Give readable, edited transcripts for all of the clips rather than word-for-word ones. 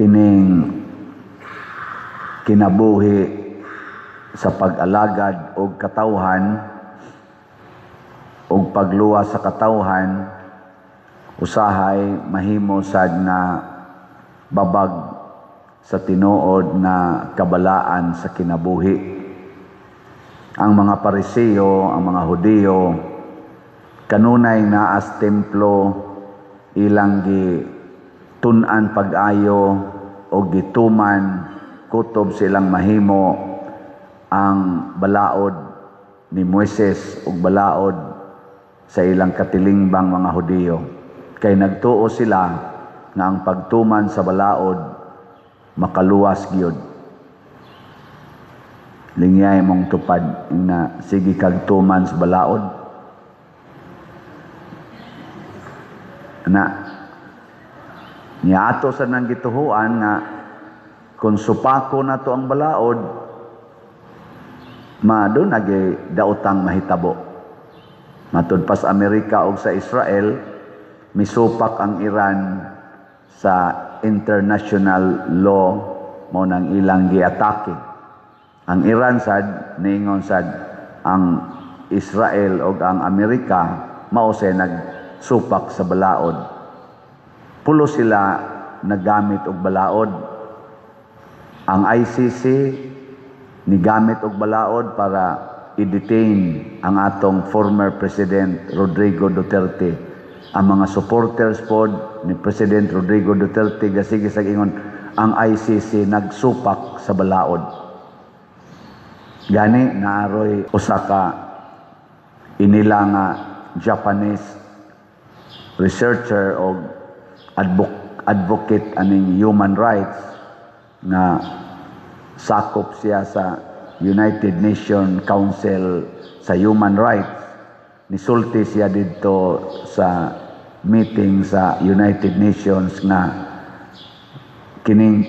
kining kinabuhi sa pag-alagad og katawhan og pagluwas sa katawhan usahay mahimo sad nga babag sa tinuod na kabalaan sa kinabuhi. Ang mga Pariseo, ang mga Hudiyo kanunay naas templo ilang tun-an pag-ayo o gituman kutob silang mahimo ang balaod ni Moises ug balaod sa ilang katilingbang mga Hudiyo. Kay nagtuo sila nga ang pagtuman sa balaod makaluwas gyud. Lingyay mong tupad na sige kag tuman sa balaod. Na niato sa nang gituhuan nga kung supako na to ang balaod, doon daotang mahitabo. Matud pa sa Amerika o sa Israel, misupak ang Iran sa international law mo nang ilang giatake. Ang Iran sad, niingon sad, ang Israel o ang Amerika, mao say nagsupak sa balaod. Pulo sila nagamit og balaod. Ang ICC nigamit og balaod para i-detain ang atong former President Rodrigo Duterte. Ang mga supporters pod ni President Rodrigo Duterte gasige sa ingon ang ICC nagsupak sa balaod. Gani naaroy usa ka inila nga Japanese researcher o advocate aning human rights na sakop siya sa United Nations Council sa Human Rights. Nisulti siya dito sa meeting sa United Nations na kining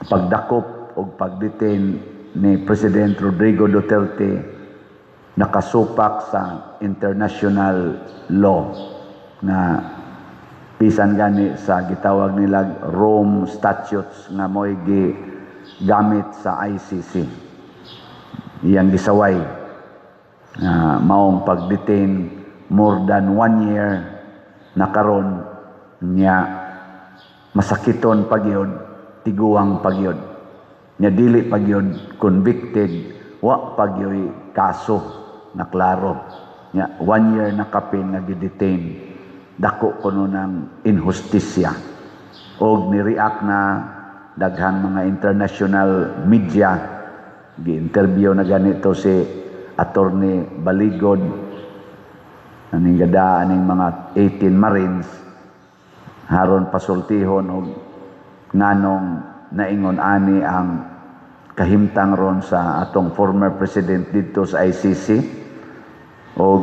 pagdakop o pagdetain ni President Rodrigo Duterte nakasupak sa international law na bisan gani sa gitawag nila Rome Statutes nga mo'y gamit sa ICC. Iyang gisaway maong pag-detain more than 1 year na karon niya masakiton pagyod, tiguang pagyod. Nya dili pagyod convicted, wa pagyoy kaso na klaro. Nya 1 year na kapin nga gi-detain. Dako kuno ng inhustisya og ni-react na daghang mga international media. Gi-interview na ganito si Attorney Baligod aning gada aning mga 18 Marines haron pasultihon og nganong naingon ani ang kahimtang ron sa atong former president dito sa ICC og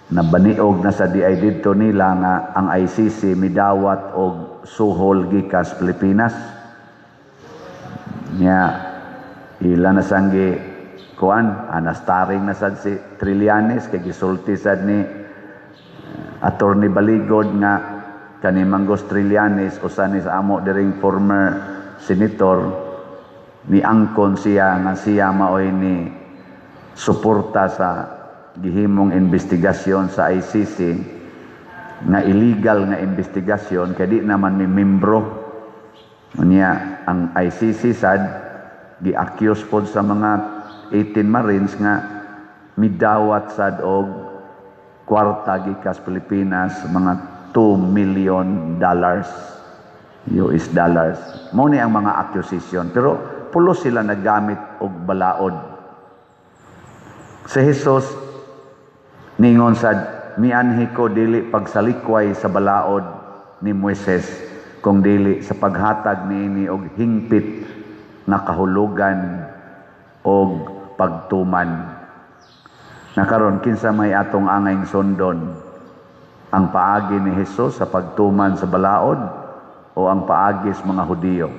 nabaniog na sa DI dito nila nga ang ICC midawat og suhol gikas Pilipinas. Nya ila na sanggi kuan anastaring na sad si Trillanes kay gisulti sad ni Attorney Baligod nga kani Mangos Trillanes usa ni sa amo diring former senator ni angkon siya nga siya maoy ni suporta sa gihimong investigasyon sa ICC nga illegal nga investigasyon kay di naman may membro niya ang ICC sad gi-accuse pod sa mga 18 Marines nga midawat sad og kwarta gikas Pilipinas mga $2 million US dollars. Mao ni ang mga accusation pero pulo sila nagamit og balaod. Si Jesus ningon sad mianhi ko dili pagsalikway sa balaod ni Moises kung dili sa paghatag niini og hingpit na kahulugan og pagtuman. Nakaron kinsa may atong angayng sondon ang paagi ni Jesus sa pagtuman sa balaod o ang paagi sa mga Hudiyo.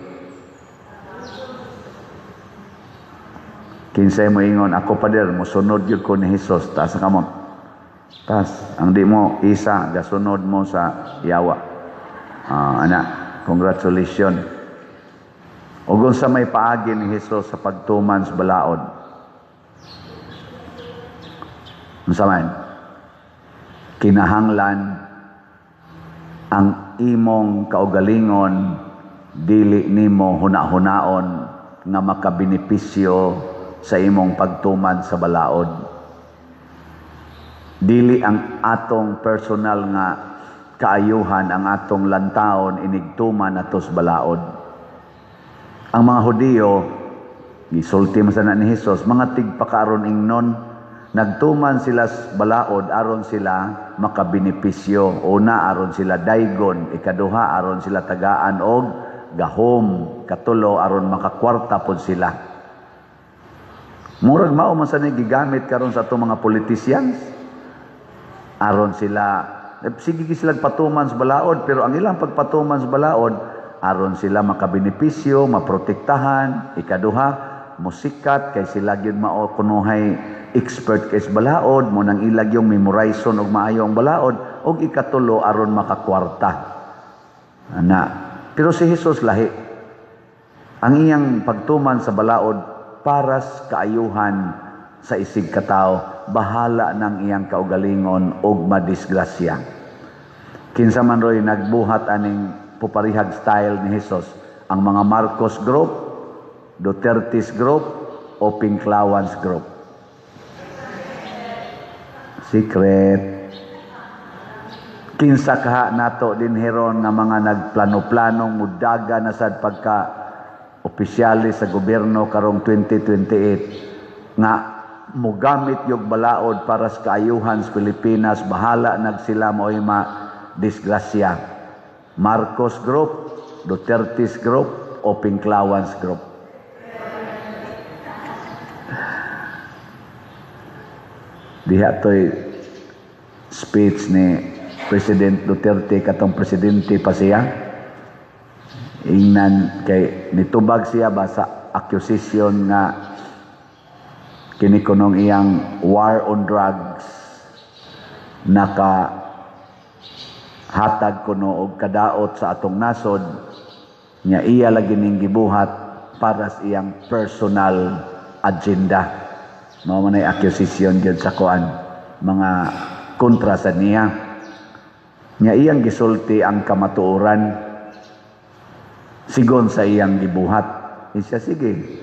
Kinsay mo ingon ako pader mosunod gyud ko ni Jesus taas kamot. Tas ang di mo isa gasunod mo sa yawa. Congratulations. Ug sa may paagi ni Hesus sa pagtuman sa balaod. Unsa man? Kinahanglan ang imong kaugalingon dili nimo huna-hunaon nga makabenepisyo sa imong pagtuman sa balaod. Dili ang atong personal nga kaayuhan ang atong lantawon inigtuman atos balaod. Ang mga Hudiyo, gisulti man sana ni Hesus, mga tigpakaron ingnon, nagtuman sila sa balaod aron sila makabenepisyo. Una, aron sila daygon. Ikaduha, aron sila tagaan og gahom. Katulo, aron makakwarta pod sila. Murag mao man sa gigamit karon sa atong mga politicians. Aron sila, sige sila patuman sa balaod, pero ang ilang pagpatuman sa balaod, aron sila makabenepisyo, maprotektahan. Ikaduha, musikat kay sila gyud mao kunuhay expert kay sa balaod, mo nang ilag yung memorization og maayo ang balaod, og ikatulo aron makakwarta. Pero si Hesus lahi. Ang iyang pagtuman sa balaod para sa kaayuhan sa isig katao, bahala ng iyang kaugalingon og madisgrasya. Kinsa man roy nagbuhat aning puparihag style ni Hesus, ang mga Marcos group, Duterte's group, o Pinklawans group. Secret. Kinsa kaha nato din heron nga mga nagplano-planong mudaga na sad pagka opisyali sa gobyerno karong 2028 nga mogamit yung balaod para sa kaayuhan sa Pilipinas, bahala nagsila mo'y ma-disgrasya. Marcos Group, Duterte's Group, o Pinklawans Group. Diha to'y speech ni President Duterte katong presidente pa siya. Ingnan kay nitubag siya ba sa accusation nga kinikunong iyang war on drugs hatag kuno og kadaot sa atong nasod nya iya lagi ning gibuhat para sa iyang personal agenda. Mao man ay accusation gyud sa kuan mga kontra sa niya. Nya iyang gisulti ang kamatuoran sigon sa iyang gibuhat. Siya sige.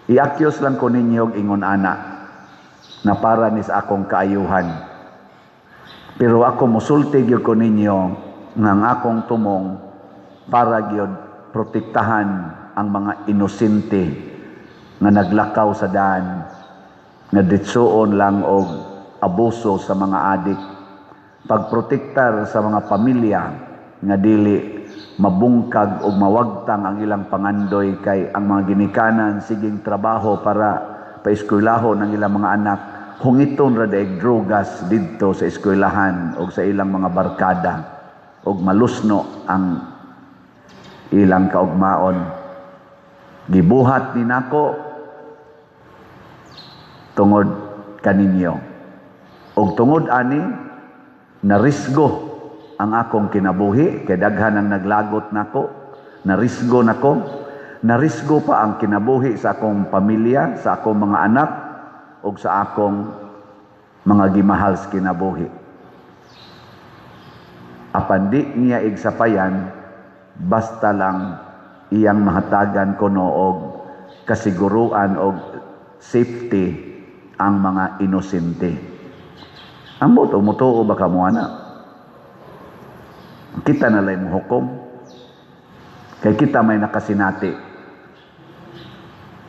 I-accuse lang ko ninyo og ingon ana na para ni sa akong kaayuhan. Pero ako musulti gyud ko ninyo nga ang akong tumong para gyud protektahan ang mga inosente nga naglakaw sa daan, nga ditsuon lang og abuso sa mga adik, pagprotektar sa mga pamilya nga dili mabungkag o mawagtang ang ilang pangandoy kay ang mga ginikanan siging trabaho para paeskwelahon ang ilang mga anak, hungiton ra daig drogas didto sa eskwelahan o sa ilang mga barkada og malusno ang ilang kaugmaon. Gibuhat ni nako tungod kaninyo. Og tungod ani, narisgo ang akong kinabuhi, kay daghan ang naglagot nako, narisgo nako, narisgo pa ang kinabuhi sa akong pamilya, sa akong mga anak, o sa akong mga gimahal sa kinabuhi. Apan di niya igsapayan, basta lang iyang mahatagan kuno og kasiguruan og safety ang mga inosente. Ambot o mutuo ba kamo ana? Kita na lay mo hukom. Kay kita may nakasinati.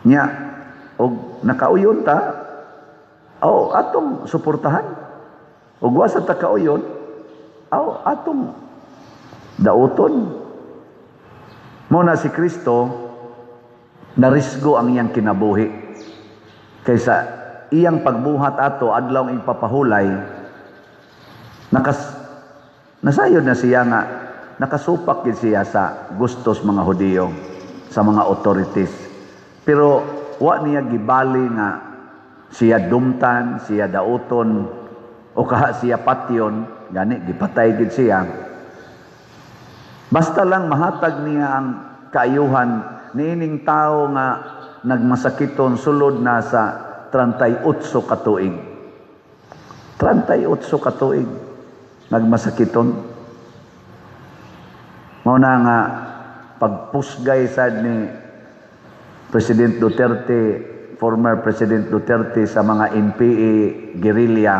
Nya og nakauyon ta, aw atong suportahan. Og wa sa takauyon, aw atong dauton. Mo na si Kristo narisgo ang iyang kinabuhi kaysa iyang pagbuhat ato adlaw ing papahulay nasayod na siya nga nakasupak gid siya sa gustos mga Hudiyo, sa mga authorities, pero wa niya gibali nga siya dumtan, siya dauton o kaha siya patyon, gani gipatay gid siya. Basta lang mahatag niya ang kaayuhan niining tao nga nagmasakiton sulod na sa 38 ka tuig. 38 ka tuig nagmasakiton. Mao na nga pagpusgay sad ni President Duterte, former President Duterte sa mga NPA guerrilla.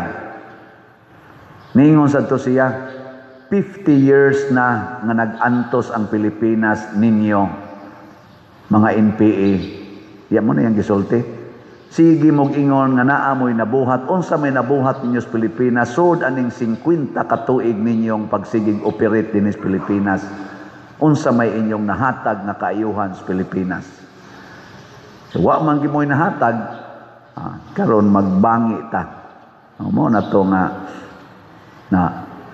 Ningon sa to siya, 50 years na nga nag-antos ang Pilipinas ninyo, mga NPA. Yan mo na yung gisulti. Sige mong ingon nga naamoy nabuhat, unsa may nabuhat ninyo sa Pilipinas, sud aning 50 katuig ninyong pagsigig operate din sa Pilipinas. Unsa may inyong nahatag na kaayuhan sa Pilipinas. So, wa man gimoy nahatag, karon magbangi ta. Mo na to nga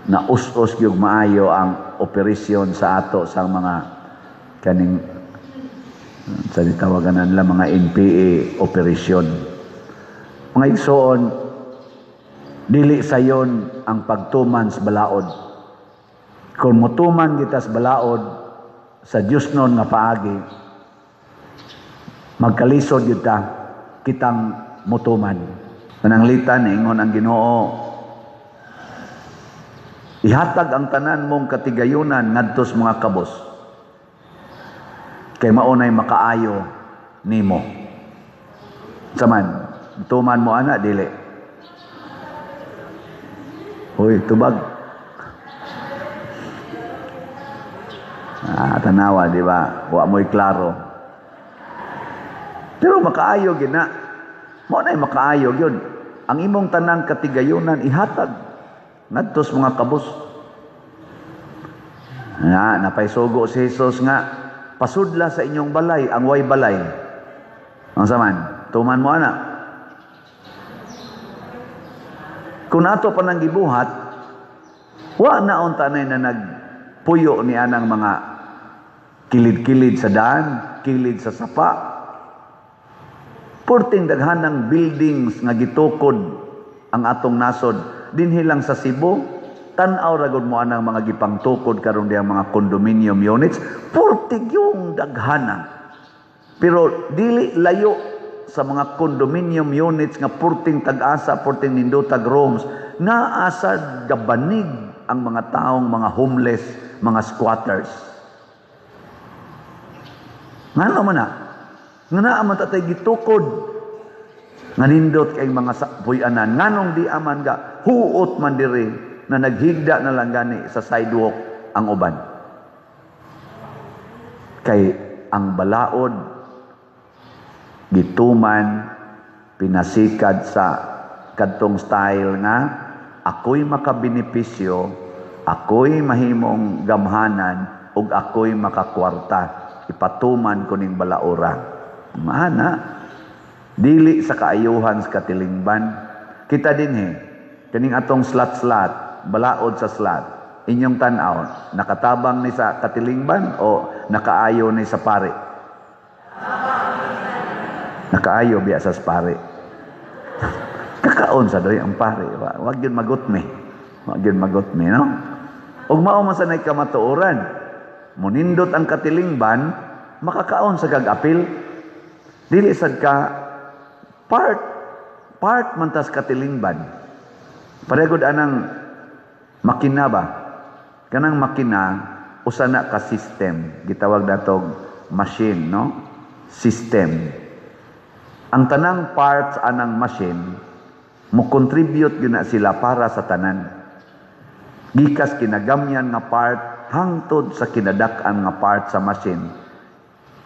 na us-us gyud maayo ang operasyon sa ato sa mga kaning sa ditawagan nila mga NPA operasyon. Mga igsoon, dili sayon ang pagtuman sa balaod. Kung mutuman kita sa balaod sa Dios non nga paagi, magkalisod kita kitang mutuman. Pananglitan ingon ang Ginoo, ihatag ang tanan mong katigayunan ngadto sa mga kabos. Kay maunay makaayo nimo. Saman, tuman mo ana dili. Hoy, tubag. Tanawa, di ba? Wa mo'y klaro. Pero makaayo gid na. Mo nay makaayo gyud. Ang imong tanang katigayunan ihatag ngadto sa mga kabos. Napaisugo si Jesus nga pasudla sa inyong balay ang way balay. Ang saman, tuman mo ana. Kung ato pa nang gibuhat, wa na unta na nagpuyo ni anang mga kilid-kilid sa daan, kilid sa sapa. Purting daghanang buildings nga gitukod ang atong nasod dinhi lang sa Cebu. Tan-aw ra gud mo anang mga gipangtukod karon diyang mga condominium units, purtig yung daghana. Pero dili layo sa mga condominium units nga purting tag-asa, purting nindotag rooms, naasa gabanig ang mga taong mga homeless, mga squatters. Ngano man na? Nga naaman tatay gitukod nga nindot kay mga puy-anan. Nganong di aman ga huot man diri na naghigda na lang gani sa sidewalk ang uban. Kay ang balaod gituman pinasikad sa kadtong style nga ako'y makabenepisyo, ako'y mahimong gamhanan ug ako'y makakwarta. Ipatuman ko ning balaura. Maana dili sa kaayuhan sa katilingban. Kita dinhi kaning atong slat-slat balaod sa slat, inyong tan-aw, nakatabang ni sa katilingban o nakaayo ni sa pare? Nakaayo biya sa pare. Kakaon sa doy ang pare. Wag yun magutmi. Wag yun magutmi, no? Ug mao man sa nay kamatuoran. Munindot ang katilingban, makakaon sa gag-apil. Dili sad ka part man tas katilingban. Paregod anang makina ba? Kanang makina, usa na ka system. Gitawag datog machine, no? System. Ang tanang parts anang machine, mo contribute yun na sila para sa tanan. Gikas kinagamyan nga part, hangtod sa kinadak-an nga part sa machine,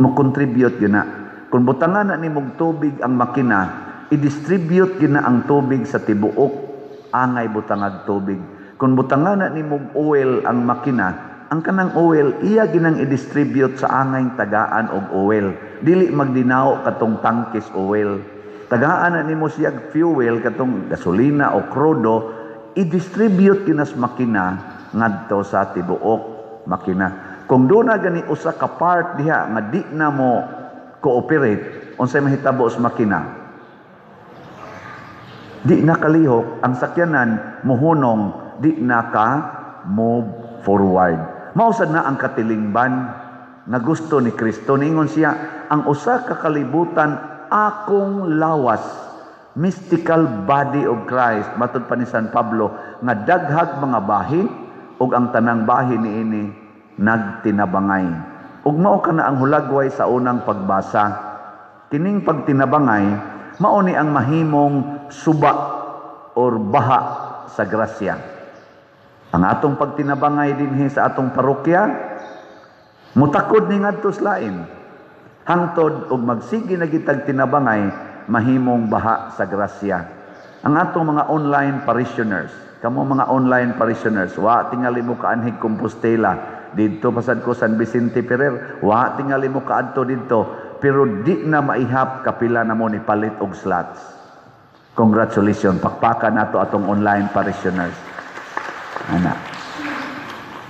mo contribute yun na. Kung butangan na ni mong tubig ang makina, i-distribute yun na ang tubig sa tibuok, angay butangag tubig. Kung butangan na ni mong oil ang makina, ang kanang oil, iya ginang i-distribute sa angay tagaan og oil. Dili magdinao katong tangkis oil. Tagaan na ni mo siyag fuel, katong gasolina o krudo, i-distribute kinas makina ngadto sa tibuok makina. Kung doon na gani usa ka part diha nga di na mo cooperate, unsay mahitabo sa makina? Di na kalihok ang sakyanan mohunong, di na ka move forward. Mausad na ang katilingban nga gusto ni Kristo. Ningon siya, ang usa ka kalibutan akong lawas, mystical body of Christ. Matod pa ni San Pablo, nga daghag mga bahin, ug ang tanang bahin niini nagtinabangay. Ug mao kana ang hulagway sa unang pagbasa. Kining pagtinabangay, mao ni ang mahimong suba or baha sa grasya. Ang atong pagtinabangay dinhi sa atong parokya, mutakod ni ngadto sa lain. Hangtod og magsigi na gitag tinabangay, mahimong baha sa grasya. Ang atong mga online parishioners, kamo mga online parishioners, wa tingali mo kaanhig Compostela didto pasad ko San Vicente Ferrer, wa tingali mo kaadto didto, pero di na maihap kapila na mo ni palit og slots. Congratulations, pakpakan nato atong online parishioners. Ana.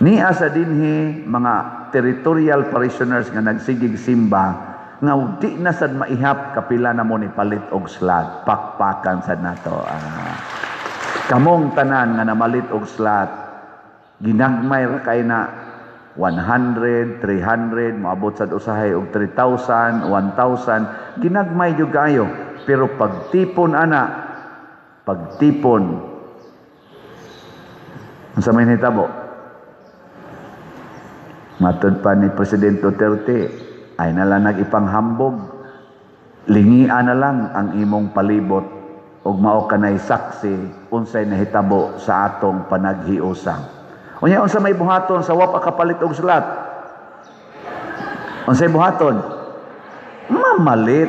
Niya sa dinhi mga territorial parishioners nga nagsigig simba nga di na sad maihap kapila na mo ni palit og slot. Pakpakan sad nato. Kamong tanan nga namalit og slot, ginagmay ra kay na 100, 300, maabot sad usahay og 3,000, 1,000, ginagmay jud kayo. Pero pagtipon ana, pagtipon sa may hitabo. Matod pa ni Presidente Duterte, ay nalang nag-ipanghambog, lingian na lang ang imong palibot ug mao kanay saksi unsay nahitabo sa atong panaghiusa. Unya unsa may buhaton sa wa pa kapalit og sulat? Unsay buhaton? Mamalit.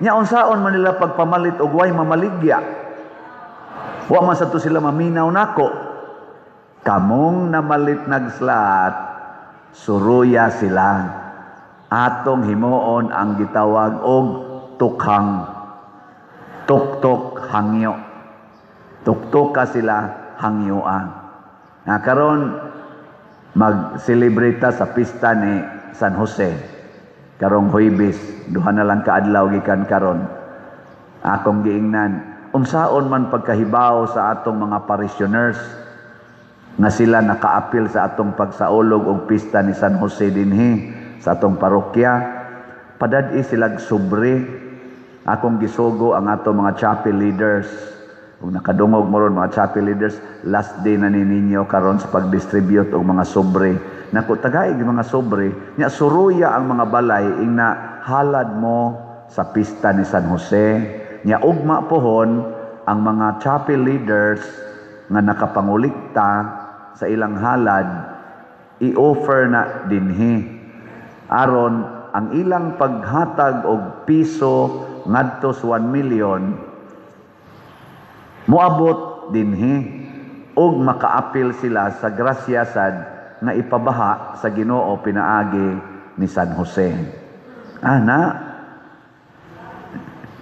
Nya unsaon man nila pagpamalit og way mamaligya? Wa man sadto sila maminaw nako. Kamong namalit nagslat, suruya sila. Atong himuon ang gitawag og tukhang. Tuktok hangyo. Tuktok ka sila hangyoan. Karon mag-celebrate sa pista ni San Jose. Karong Huwebes, duha na lang kaadlaw gikan karon. Akong giingnan, unsaon man pagkahibaw sa atong mga parishioners nga sila nakaapil sa atong pagsaulog og pista ni San Jose dinhi sa atong parokya, padad-i silag sobre. Akong gisugo ang atong mga chapel leaders. Kung nakadungog mo ron mga chapel leaders, last day na ninyo karon sa pag-distribute og mga sobre. Naku, tagaig mga sobre, nya suruya ang mga balay ing na halad mo sa pista ni San Jose. Nya ugma pohon ang mga chapel leaders nga nakapangulikta sa ilang halad, i-offer na dinhi. Aron ang ilang paghatag og piso ngadto sa 1 million moabot dinhi og makaapil sila sa grasya sad nga ipabaha sa Ginoo pinaagi ni San Jose. Ana,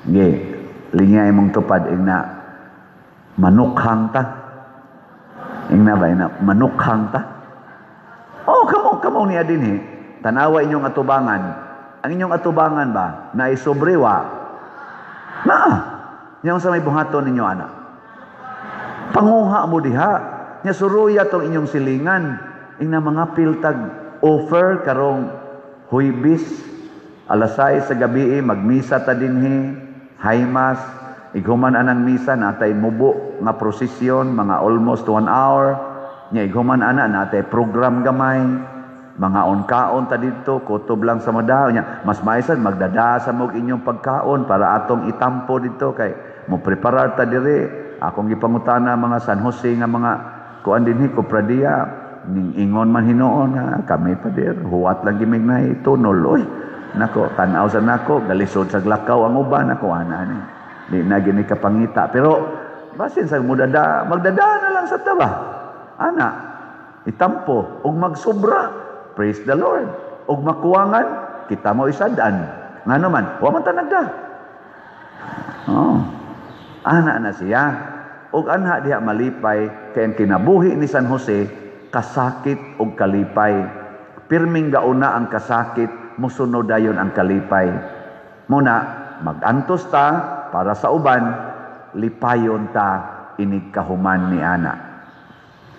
lingay mong tupad ingna manukhang ta. Ingna ba ina manukhang ta? Oh, kamo niya dinhi. Tanawa inyong atubangan. Ang inyong atubangan ba na isobrewa? Na. Yang sa may buhaton ninyo ana. Panguha mo diha. Nya suruya tong inyong silingan. Ingna mga piltag offer karong Huwebes, alas 6 sa gabi magmisa ta dinhi, haymas, ighuman anang misa natay mubo nga prosesyon mga almost 1 hour. Nya ighuman ana natay program gamay. Mga on-kaon ta dito, kutob lang sa madaw nya. Mas maisan magdadasa mo inyong pagkaon para atong itampo dito kay mo preparar ta dire. Akong gipangutana mga San Jose nga mga kuan dinhi ko pradia ning ingon man hinuon nga kami pa dir huwat lang gimig na tunol oy. Nako tan-aw sa nako galisod sa glakaw ang uban nako ana ni. Di na gini kapangita pero basin sa magdada na lang sa taba. Ana itampo ug magsobra. Praise the Lord. Og makuwangan, kita mo isadan. Nga naman, wa man tanagda. Oh. Ana na siya. Og anha diha malipay, kay ang kinabuhi ni San Jose, kasakit og kalipay. Pirming gauna ang kasakit, musunod dayon ang kalipay. Muna, magantos ta, para sa uban, lipayon ta, inig kahuman ni ana.